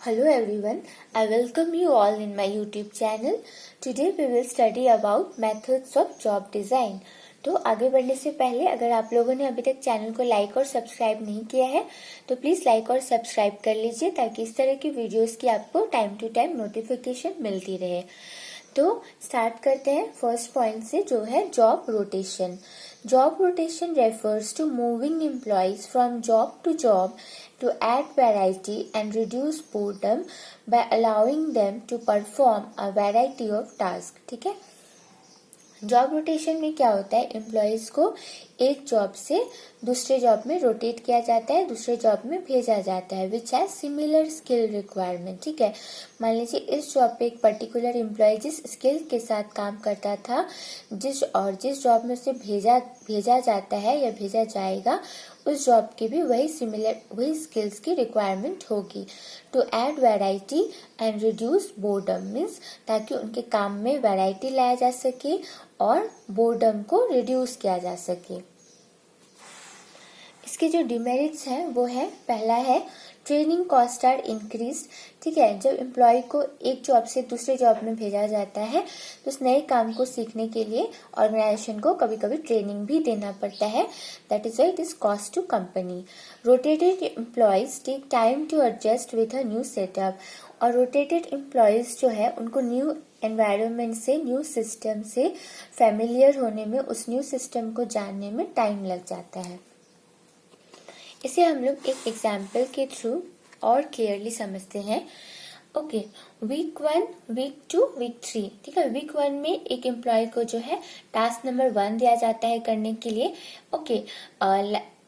Hello everyone, I welcome you all in my YouTube channel. Today we will study about methods of job design. तो आगे बढ़ने से पहले अगर आप लोगों ने अभी तक चैनल को लाइक और सब्सक्राइब नहीं किया है तो प्लीज़ लाइक और सब्सक्राइब कर लीजिए ताकि इस तरह की वीडियोस की आपको टाइम टू टाइम नोटिफिकेशन मिलती रहे। तो स्टार्ट करते हैं फर्स्ट पॉइंट से जो है job rotation. Job rotation refers to moving employees from job to job to add variety and reduce boredom by allowing them to perform a variety of tasks। ठीक है, जॉब रोटेशन में क्या होता है, employees को एक जॉब से दूसरे जॉब में रोटेट किया जाता है, दूसरे जॉब में भेजा जाता है which has similar skill requirement. ठीक है, मान लीजिए इस जॉब पे एक पर्टिकुलर एम्प्लॉय जिस स्किल के साथ काम करता था, जिस जॉब में उसे भेजा जाता है या भेजा जाएगा उस जॉब की भी वही स्किल्स की रिक्वायरमेंट होगी। To add variety and reduce boredom means ताकि उनके काम में वैरायटी लाया जा सके और बोर्डम को रिड्यूस किया जा सके। इसके जो डिमेरिट्स हैं वो है, पहला है ट्रेनिंग कॉस्ट आर इंक्रीज। ठीक है, जब एम्प्लॉय को एक जॉब से दूसरे जॉब में भेजा जाता है तो उस नए काम को सीखने के लिए ऑर्गेनाइजेशन को कभी कभी ट्रेनिंग भी देना पड़ता है, that is why it is cost to company. Rotated employees take time to adjust with a new setup, और रोटेटेड एम्प्लॉयज जो है उनको न्यू एनवायरनमेंट से, न्यू सिस्टम से फेमिलियर होने में, उस न्यू सिस्टम को जानने में टाइम लग जाता है। इसे हम लोग एक एग्जाम्पल के थ्रू और क्लियरली समझते हैं। Okay, week 1, week 2, week 3। ठीक है, वीक 1 में एक एम्प्लॉय को जो है टास्क नंबर 1 दिया जाता है करने के लिए। ओके,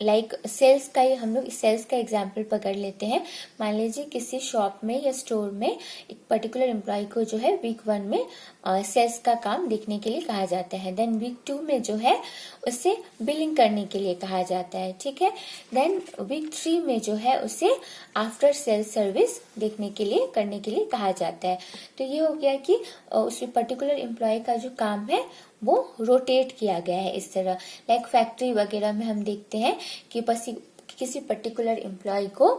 लाइक सेल्स का ही हम लोग सेल्स का एग्जाम्पल पकड़ लेते हैं। मान लीजिए किसी शॉप में या स्टोर में एक पर्टिकुलर एम्प्लॉय को जो है वीक 1 में सेल्स का काम देखने के लिए कहा जाता है। देन वीक 2 में जो है उसे बिलिंग करने के लिए कहा जाता है। ठीक है, देन वीक 3 में जो है उसे आफ्टर सेल्स सर्विस करने के लिए कहा जाता है। तो ये हो गया कि उस पर्टिकुलर एम्प्लॉय का जो काम है वो रोटेट किया गया है इस तरह। लाइक फैक्ट्री वगैरह में हम देखते हैं कि किसी पर्टिकुलर एम्प्लॉय को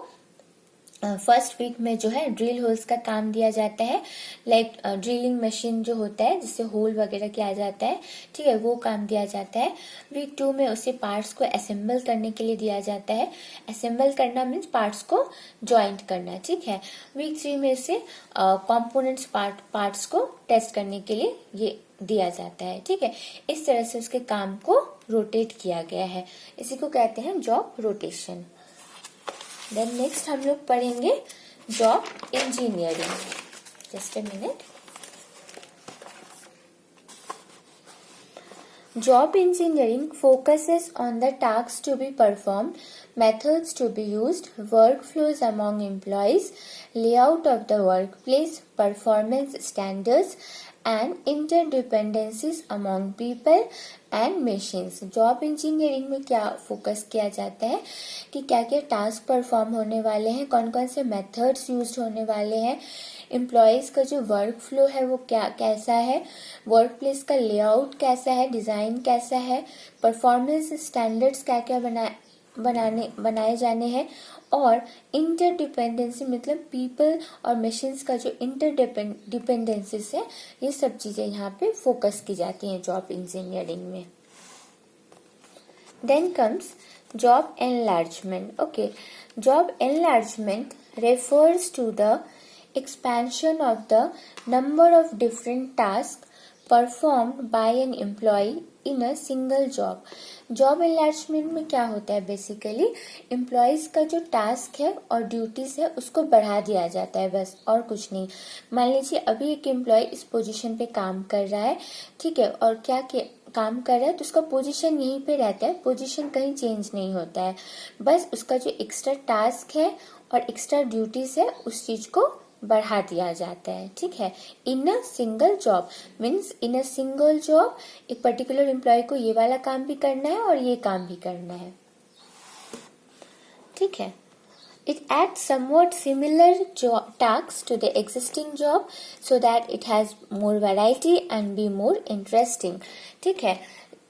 फर्स्ट वीक में जो है ड्रिल होल्स का काम दिया जाता है। लाइक ड्रिलिंग मशीन जो होता है जिससे होल वगैरह किया जाता है, ठीक है, वो काम दिया जाता है। वीक 2 में उसे पार्ट्स को असेंबल करने के लिए दिया जाता है। असेंबल करना मीन्स पार्ट्स को ज्वाइंट करना। ठीक है, वीक 3 में उसे कंपोनेंट्स पार्ट्स को टेस्ट करने के लिए ये दिया जाता है। ठीक है, इस तरह से उसके काम को रोटेट किया गया है, इसी को कहते हैं जॉब रोटेशन। देन नेक्स्ट हम लोग पढ़ेंगे job engineering. Just a minute. Job engineering focuses on the tasks to be performed, methods to be used, workflows among employees, layout of the workplace, performance standards, and interdependencies among people and machines। Job engineering में क्या focus किया जाता है कि क्या क्या task perform होने वाले हैं, कौन कौन से मेथड्स यूज होने वाले हैं, एम्प्लॉयज का जो वर्क फ्लो है वो कैसा है, वर्क प्लेस का लेआउट कैसा है, डिजाइन कैसा है, परफॉर्मेंस स्टैंडर्ड्स क्या क्या बनाए जाने हैं, और इंटरडिपेंडेंसी मतलब पीपल और मशीन्स का जो इंटरडिपेंडेंसीज है, ये सब चीजें यहाँ पे फोकस की जाती हैं जॉब इंजीनियरिंग में। Then comes job enlargement. Okay, job enlargement refers to the expansion of the number of different tasks performed by an employee in a single job। Job enlargement में क्या होता है, बेसिकली एम्प्लॉयज का जो task है और duties है उसको बढ़ा दिया जाता है, बस और कुछ नहीं। मान लीजिए अभी एक एम्प्लॉय इस पोजीशन पे काम कर रहा है, ठीक है, और क्या काम कर रहा है तो उसका पोजीशन यहीं पे रहता है, पोजीशन कहीं चेंज नहीं होता है, बस उसका जो एक्स्ट्रा टास्क है और एक्स्ट्रा ड्यूटीज है उस चीज को बढ़ा दिया जाता है। ठीक है, in a single job means in a single job एक पर्टिकुलर एम्प्लॉय को ये वाला काम भी करना है और ये काम भी करना है। ठीक है, it adds somewhat similar tasks to the existing job so that it has more variety and be more interesting। ठीक है,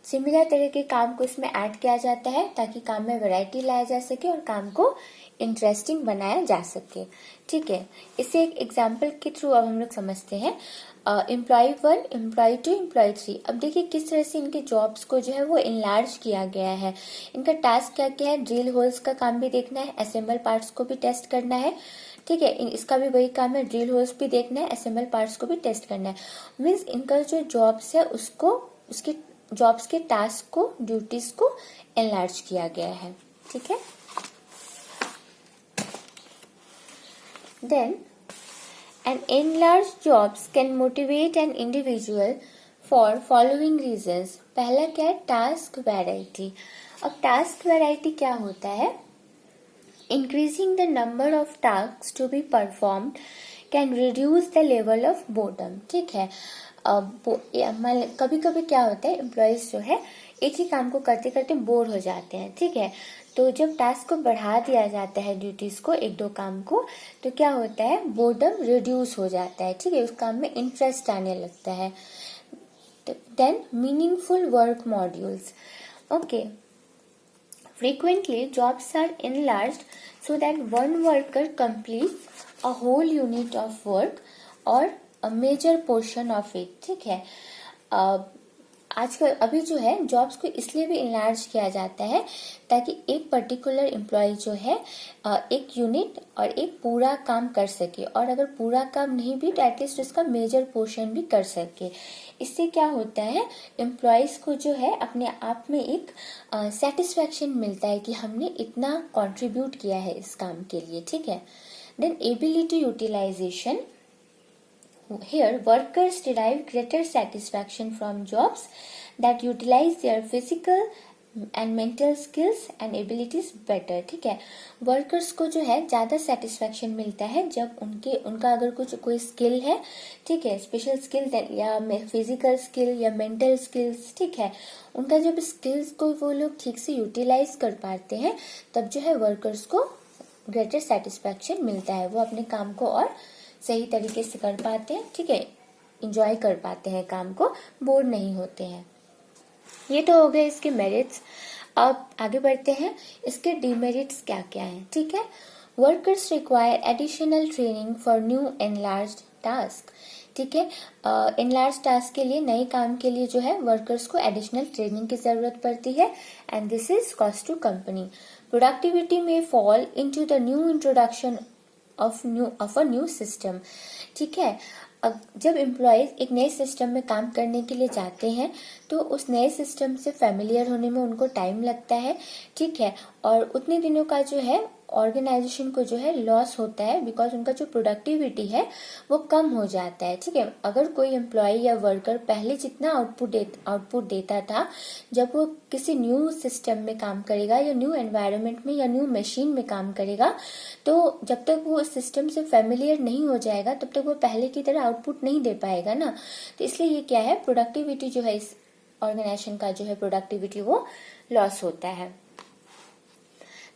सिमिलर तरह के काम को इसमें ऐड किया जाता है ताकि काम में वैरायटी लाया जा सके और काम को इंटरेस्टिंग बनाया जा सके। ठीक है, इसे एक एग्जाम्पल के थ्रू अब हम लोग समझते हैं। Employee 1, employee 2, employee 3। अब देखिए किस तरह से इनके जॉब्स को जो है वो इनलार्ज किया गया है। इनका टास्क क्या क्या है, ड्रिल होल्स का काम भी देखना है, असेंबल पार्ट्स को भी टेस्ट करना है। ठीक है, इसका भी वही काम है, ड्रिल होल्स भी देखना है, असेंबल पार्ट्स को भी टेस्ट करना है। मीन्स इनका जो जॉब्स है उसको, उसके जॉब्स के टास्क को, ड्यूटीज को एनलार्ज किया गया है। ठीक है, then and enlarged jobs can motivate an individual for following reasons। पहला क्या है, टास्क वैरायटी। अब टास्क वैरायटी क्या होता है, increasing the number of tasks to be performed can reduce the level of boredom। ठीक है, अब कभी कभी क्या होता है, एम्प्लॉयज जो है एक ही काम को करते करते बोर हो जाते हैं। ठीक है, तो जब टास्क को बढ़ा दिया जाता है, ड्यूटीज को, एक दो काम को, तो क्या होता है, बोर्डम रिड्यूस हो जाता है। ठीक है, उस काम में इंटरेस्ट आने लगता है। Then meaningful work modules. Okay, frequently jobs are enlarged so that one worker completes a whole unit of work or a major portion of it। ठीक है, आजकल अभी जो है जॉब्स को इसलिए भी इनलार्ज किया जाता है ताकि एक पर्टिकुलर एम्प्लॉय जो है एक यूनिट और एक पूरा काम कर सके, और अगर पूरा काम नहीं भी तो एटलीस्ट उसका मेजर पोर्शन भी कर सके। इससे क्या होता है, एम्प्लॉयज को जो है अपने आप में एक सेटिस्फैक्शन मिलता है कि हमने इतना कंट्रीब्यूट किया है इस काम के लिए। ठीक है, then ability utilisation. Here, workers derive greater satisfaction from jobs that utilize their physical and mental skills and abilities better। ठीक है, वर्कर्स को जो है ज्यादा सेटिस्फेक्शन मिलता है जब उनका अगर कोई स्किल है, ठीक है, स्पेशल स्किल या फिजिकल स्किल या मेंटल स्किल्स, ठीक है, उनका जब स्किल्स को वो लोग ठीक से यूटिलाइज कर पाते हैं तब जो है वर्कर्स को ग्रेटर सेटिस्फेक्शन मिलता है। वो अपने काम को और सही तरीके से कर पाते हैं। ठीक है, इंजॉय कर पाते हैं काम को, बोर नहीं होते हैं। ये तो हो गए इसके मेरिट्स। अब आगे बढ़ते हैं, इसके डिमेरिट्स क्या क्या हैं। ठीक है, workers require additional training for new enlarged task. ठीक है, एनलार्ज टास्क के लिए, नए काम के लिए जो है वर्कर्स को एडिशनल ट्रेनिंग की जरूरत पड़ती है, and this is cost to company. Productivity में fall into the new introduction of a new system. ठीक है, जब एम्प्लॉयज एक नए सिस्टम में काम करने के लिए जाते हैं तो उस नए सिस्टम से फेमिलियर होने में उनको टाइम लगता है। ठीक है, और उतने दिनों का जो है ऑर्गेनाइजेशन को जो है लॉस होता है, बिकॉज उनका जो प्रोडक्टिविटी है वो कम हो जाता है। ठीक है, अगर कोई एम्प्लॉय या वर्कर पहले जितना आउटपुट देता था, जब वो किसी न्यू सिस्टम में काम करेगा या न्यू एनवायरनमेंट में या न्यू मशीन में काम करेगा, तो जब तक वो सिस्टम से फेमिलियर नहीं हो जाएगा तब तक वो पहले की तरह आउटपुट नहीं दे पाएगा ना। तो इसलिए ये क्या है, प्रोडक्टिविटी जो है, इस ऑर्गेनाइजेशन का जो है प्रोडक्टिविटी वो लॉस होता है।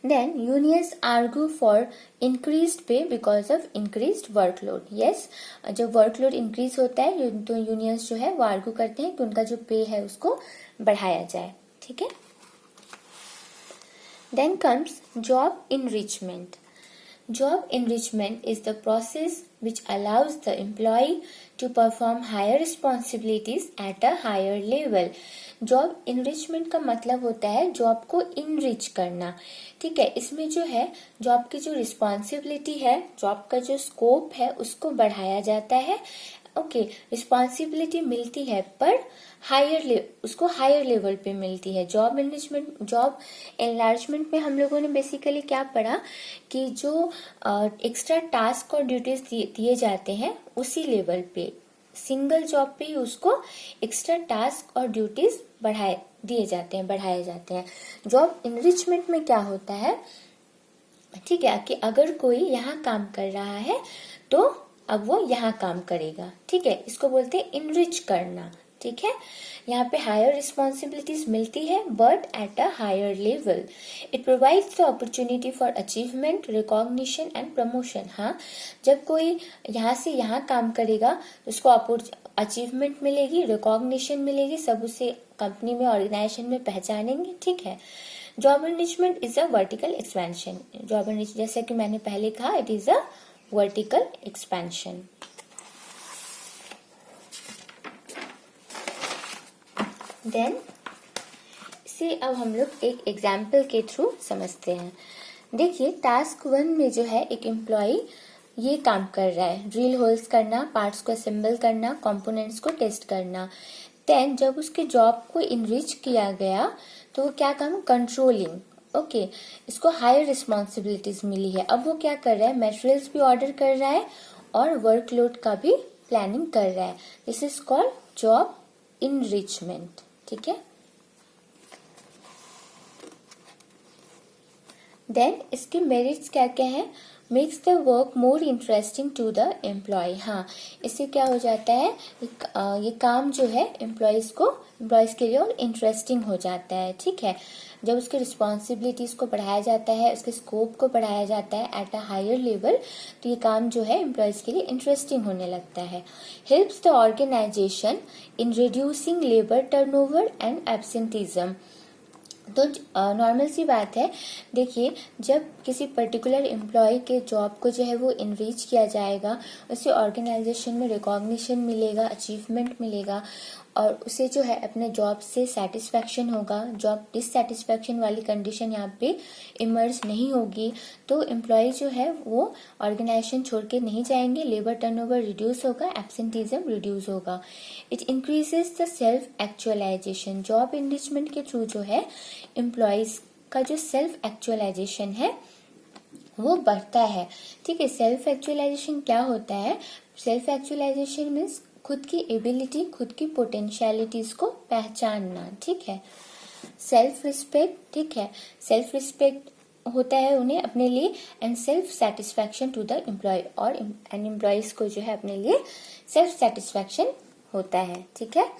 Then unions argue for increased pay because of increased workload। Yes, जब वर्कलोड इंक्रीज होता है तो यूनियंस जो है वो आर्ग्यू करते हैं कि उनका जो पे है उसको बढ़ाया जाए। ठीक है, Then comes job enrichment। Job enrichment is the process which allows the employee to perform higher responsibilities at a higher level। Job enrichment का मतलब होता है जॉब को इनरिच करना। ठीक है, इसमें जो है जॉब की जो रिस्पॉन्सिबिलिटी है, जॉब का जो स्कोप है उसको बढ़ाया जाता है। ओके, रिस्पॉन्सिबिलिटी मिलती है पर उसको हायर लेवल पे मिलती है। जॉब एनलार्जमेंट में हम लोगों ने बेसिकली क्या पढ़ा कि जो एक्स्ट्रा टास्क और ड्यूटीज दिए जाते हैं उसी लेवल पे, सिंगल जॉब पे ही उसको एक्स्ट्रा टास्क और ड्यूटीज बढ़ाए जाते हैं। जॉब इनरिचमेंट में क्या होता है, ठीक है, कि अगर कोई यहाँ काम कर रहा है तो अब वो यहाँ काम करेगा। ठीक है, इसको बोलते हैं इनरिच करना। ठीक है, यहाँ पे हायर रिस्पॉन्सिबिलिटीज मिलती है but at a higher level. It provides the opportunity for achievement, recognition and promotion. हाँ, जब कोई यहाँ से यहाँ काम करेगा उसको अचीवमेंट मिलेगी, रिकॉग्निशन मिलेगी, सब उसे कंपनी में, ऑर्गेनाइजेशन में पहचानेंगे। ठीक है, job enrichment is a vertical expansion. Job enrichment जैसे कि मैंने पहले कहा, it is a vertical expansion. Then इसे अब हम लोग एक एग्जाम्पल के थ्रू समझते हैं। देखिए टास्क 1 में जो है एक एम्प्लॉय ये काम कर रहा है, ड्रिल होल्स करना, पार्ट्स को असेंबल करना, कंपोनेंट्स को टेस्ट करना। देन जब उसके जॉब को इनरिच किया गया तो वो क्या काम, कंट्रोलिंग, ओके, इसको हायर रिस्पॉन्सिबिलिटीज मिली है। अब वो क्या कर रहा है, मटेरियल्स भी ऑर्डर कर रहा है और वर्कलोड का भी प्लानिंग कर रहा है। This is called job enrichment, ठीक है। देन इसके मेरिट्स क्या क्या है, makes the work more interesting to the employee. हाँ, इससे क्या हो जाता है, ये काम जो है एम्प्लॉयज के लिए और इंटरेस्टिंग हो जाता है, ठीक है। जब उसके रिस्पॉन्सिबिलिटीज को बढ़ाया जाता है, उसके स्कोप को बढ़ाया जाता है एट अ हायर लेवल, तो ये काम जो है एम्प्लॉयज के लिए इंटरेस्टिंग होने लगता है। Helps the organisation in reducing labour turnover and absenteeism. तो नॉर्मल सी बात है, देखिए जब किसी पर्टिकुलर एम्प्लॉय के जॉब को जो है वो इनरीच किया जाएगा, उसे ऑर्गेनाइजेशन में रिकॉग्निशन मिलेगा, अचीवमेंट मिलेगा और उसे जो है अपने जॉब से सेटिस्फैक्शन होगा। जॉब डिससेटिस्फैक्शन वाली कंडीशन यहाँ पे इमर्ज नहीं होगी, तो एम्प्लॉय जो है वो ऑर्गेनाइजेशन छोड़ के नहीं जाएंगे, लेबर टर्नओवर रिड्यूस होगा, एब्सेंटिज्म रिड्यूस होगा। It increases the self actualisation. Job enrichment के थ्रू जो है एम्प्लॉयज का जो सेल्फ एक्चुअलाइजेशन है वो बढ़ता है, ठीक है। सेल्फ एक्चुअलाइजेशन क्या होता है, सेल्फ एक्चुअलाइजेशन मीन्स खुद की एबिलिटी, खुद की पोटेंशियलिटीज को पहचानना, ठीक है। सेल्फ रिस्पेक्ट, ठीक है, सेल्फ रिस्पेक्ट होता है उन्हें अपने लिए, and self satisfaction to the employee, और एन एम्प्लॉयज को जो है अपने लिए सेल्फ सेटिस्फैक्शन होता है, ठीक है।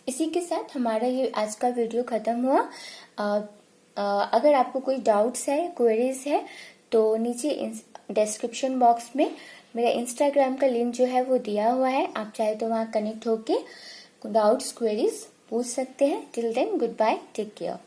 इसी के साथ हमारा ये आज का वीडियो खत्म हुआ। अगर आपको कोई डाउट्स है, क्वेरीज है, तो नीचे डिस्क्रिप्शन बॉक्स में मेरा इंस्टाग्राम का लिंक जो है वो दिया हुआ है, आप चाहे तो वहाँ कनेक्ट होके डाउट्स, क्वेरीज पूछ सकते हैं। Till then goodbye, take care.